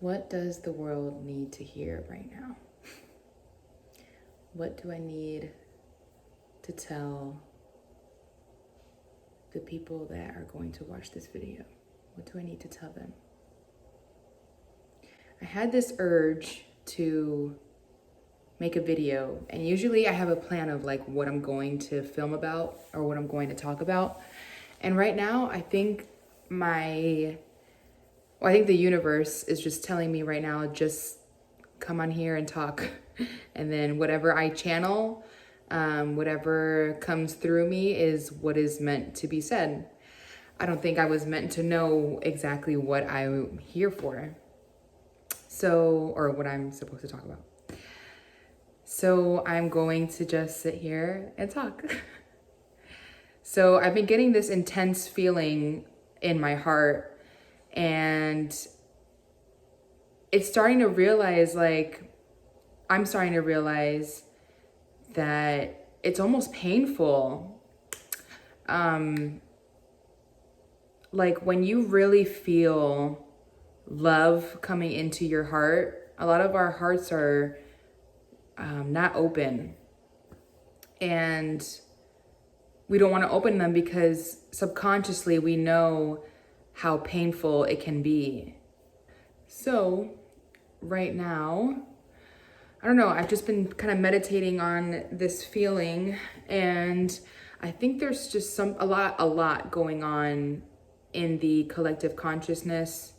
What does the world need to hear right now? What do I need to tell the people that are going to watch this video? What do I need to tell them? I had this urge to make a video, and usually I have a plan of like what I'm going to film about or what I'm going to talk about. And right now, I think the universe is just telling me right now, just come on here and talk. And then whatever I channel, whatever comes through me is what is meant to be said. I don't think I was meant to know exactly what I'm here for. Or what I'm supposed to talk about. So I'm going to just sit here and talk. So I've been getting this intense feeling in my heart, and I'm starting to realize that it's almost painful. Like when you really feel love coming into your heart, a lot of our hearts are not open, and we don't want to open them because subconsciously we know how painful it can be. So right now, I don't know, I've just been kind of meditating on this feeling, and I think there's just a lot going on in the collective consciousness.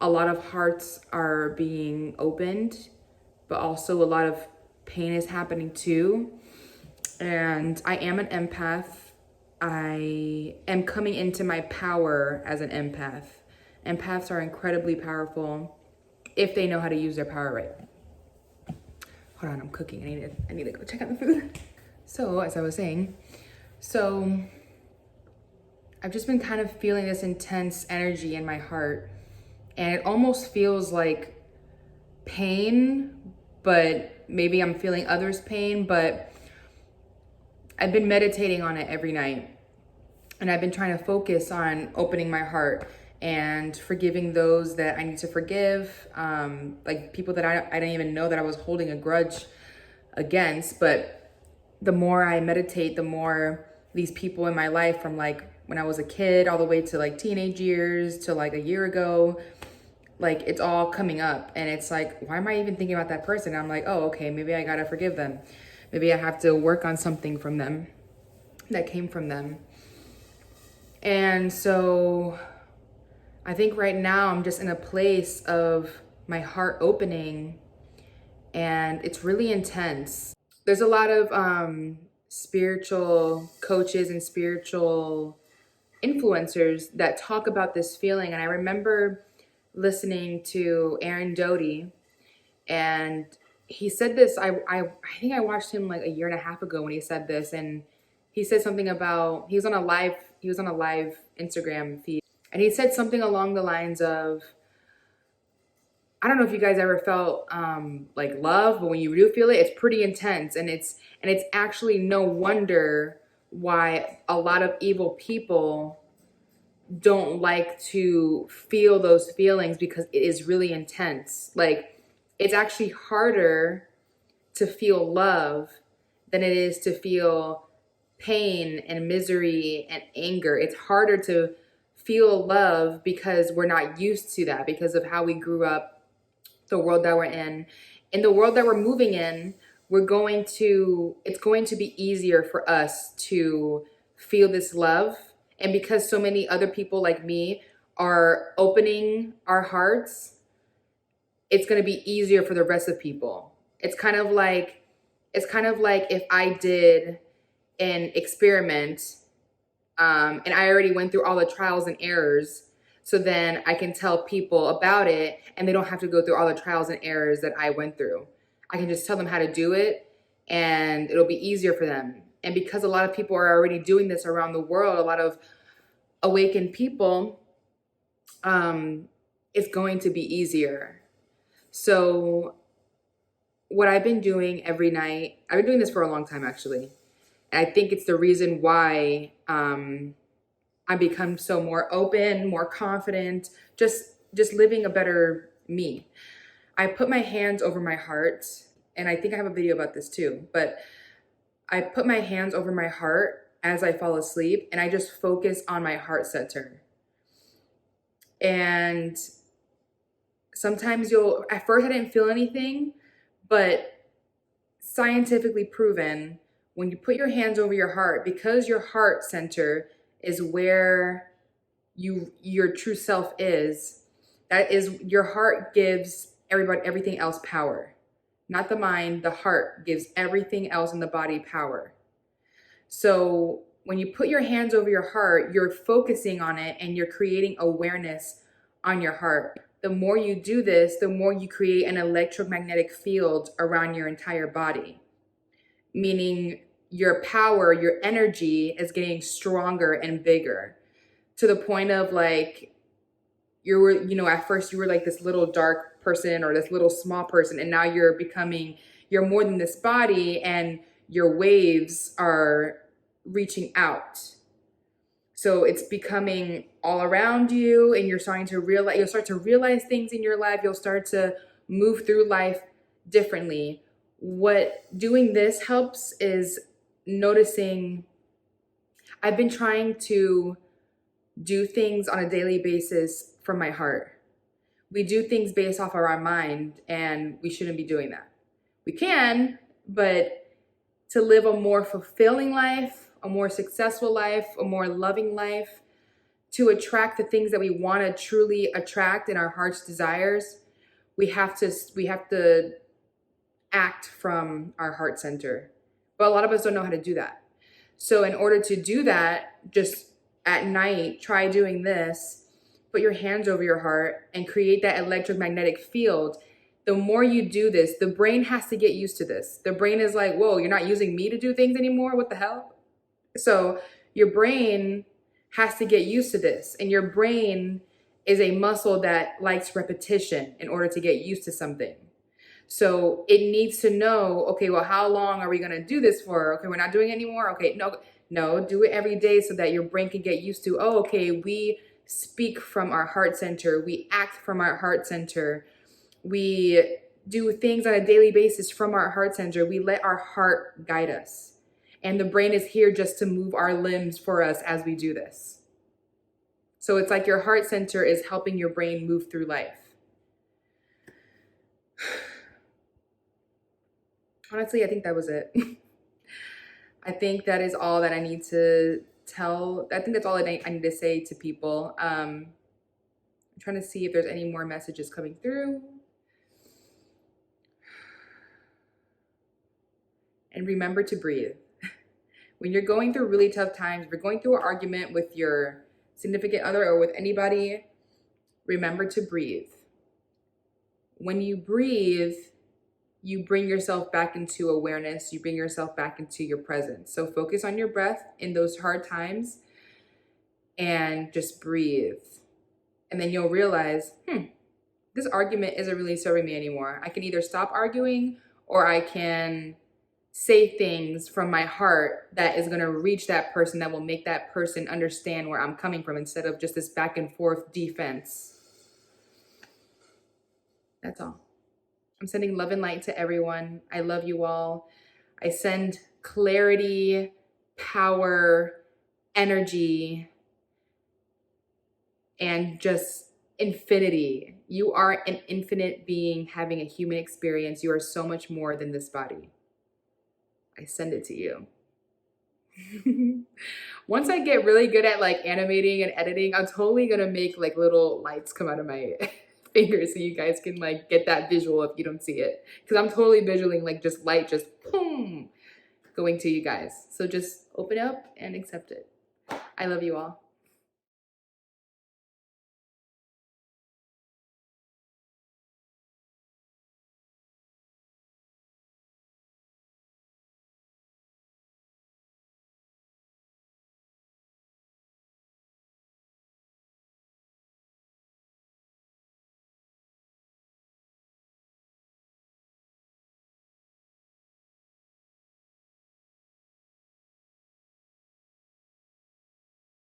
A lot of hearts are being opened, but also a lot of pain is happening too. And I am an empath. I am coming into my power as an empath. Empaths are incredibly powerful if they know how to use their power right. Hold on, I'm cooking. I need to go check out the food. So, as I was saying, I've just been kind of feeling this intense energy in my heart, and it almost feels like pain, but maybe I'm feeling others' pain, but I've been meditating on it every night, and I've been trying to focus on opening my heart and forgiving those that I need to forgive, like people that I didn't even know that I was holding a grudge against. But the more I meditate, the more these people in my life, from like when I was a kid all the way to like teenage years to like a year ago, like it's all coming up, and it's like, why am I even thinking about that person? And I'm like, oh, okay, maybe I gotta forgive them. Maybe I have to work on something from them that came from them. And so I think right now I'm just in a place of my heart opening, and it's really intense. There's a lot of spiritual coaches and spiritual influencers that talk about this feeling. And I remember listening to Aaron Doty, and he said this, I think I watched him like a year and a half ago when he said this, and he said something about, he was on a live Instagram feed, and he said something along the lines of, I don't know if you guys ever felt like love, but when you do feel it, it's pretty intense, and it's actually no wonder why a lot of evil people don't like to feel those feelings, because it is really intense. Like, it's actually harder to feel love than it is to feel pain and misery and anger. It's harder to feel love because we're not used to that, because of how we grew up, the world that we're in the world that we're moving in. It's going to be easier for us to feel this love. And because so many other people like me are opening our hearts, it's going to be easier for the rest of people. It's kind of like if I did an experiment, and I already went through all the trials and errors, so then I can tell people about it, and they don't have to go through all the trials and errors that I went through. I can just tell them how to do it, and it'll be easier for them. And because a lot of people are already doing this around the world, a lot of awakened people, it's going to be easier. So what I've been doing every night, I've been doing this for a long time actually, and I think it's the reason why I become so more open, more confident, just living a better me. I put my hands over my heart, and I think I have a video about this too, but I put my hands over my heart as I fall asleep, and I just focus on my heart center. And sometimes at first I didn't feel anything, but scientifically proven, when you put your hands over your heart, because your heart center is where your true self is, that is, your heart gives everything else power. Not the mind, the heart gives everything else in the body power. So when you put your hands over your heart, you're focusing on it and you're creating awareness on your heart. The more you do this, the more you create an electromagnetic field around your entire body, meaning your power, your energy is getting stronger and bigger, to the point of like, at first you were like this little dark person or this little small person, and now you're more than this body, and your waves are reaching out. So it's becoming all around you, and you'll start to realize things in your life. You'll start to move through life differently. What doing this helps is noticing. I've been trying to do things on a daily basis from my heart. We do things based off of our mind, and we shouldn't be doing that. We can, but to live a more fulfilling life, a more successful life, a more loving life, to attract the things that we want to truly attract in our heart's desires, we have to act from our heart center. But a lot of us don't know how to do that. So in order to do that, just at night, try doing this. Put your hands over your heart and create that electromagnetic field. The more you do this, the brain has to get used to this. The brain is like, whoa, you're not using me to do things anymore? What the hell? So your brain has to get used to this. And your brain is a muscle that likes repetition in order to get used to something. So it needs to know, okay, well, how long are we going to do this for? Okay, we're not doing it anymore. Okay, no, do it every day so that your brain can get used to, oh, okay, we speak from our heart center. We act from our heart center. We do things on a daily basis from our heart center. We let our heart guide us. And the brain is here just to move our limbs for us as we do this. So it's like your heart center is helping your brain move through life. Honestly, I think that was it. I think that is all that I need to tell. I think that's all I need to say to people. I'm trying to see if there's any more messages coming through. And remember to breathe. When you're going through really tough times, if you're going through an argument with your significant other or with anybody, remember to breathe. When you breathe, you bring yourself back into awareness. You bring yourself back into your presence. So focus on your breath in those hard times and just breathe. And then you'll realize, this argument isn't really serving me anymore. I can either stop arguing, or I can say things from my heart that is going to reach that person, that will make that person understand where I'm coming from, instead of just this back and forth defense. That's all. I'm sending love and light to everyone. I love you all. I send clarity, power, energy, and just infinity. You are an infinite being having a human experience. You are so much more than this body. I send it to you. Once I get really good at like animating and editing, I'm totally gonna make like little lights come out of my fingers so you guys can like get that visual if you don't see it, because I'm totally visualing like just light just boom going to you guys. So just open up and accept it. I love you all.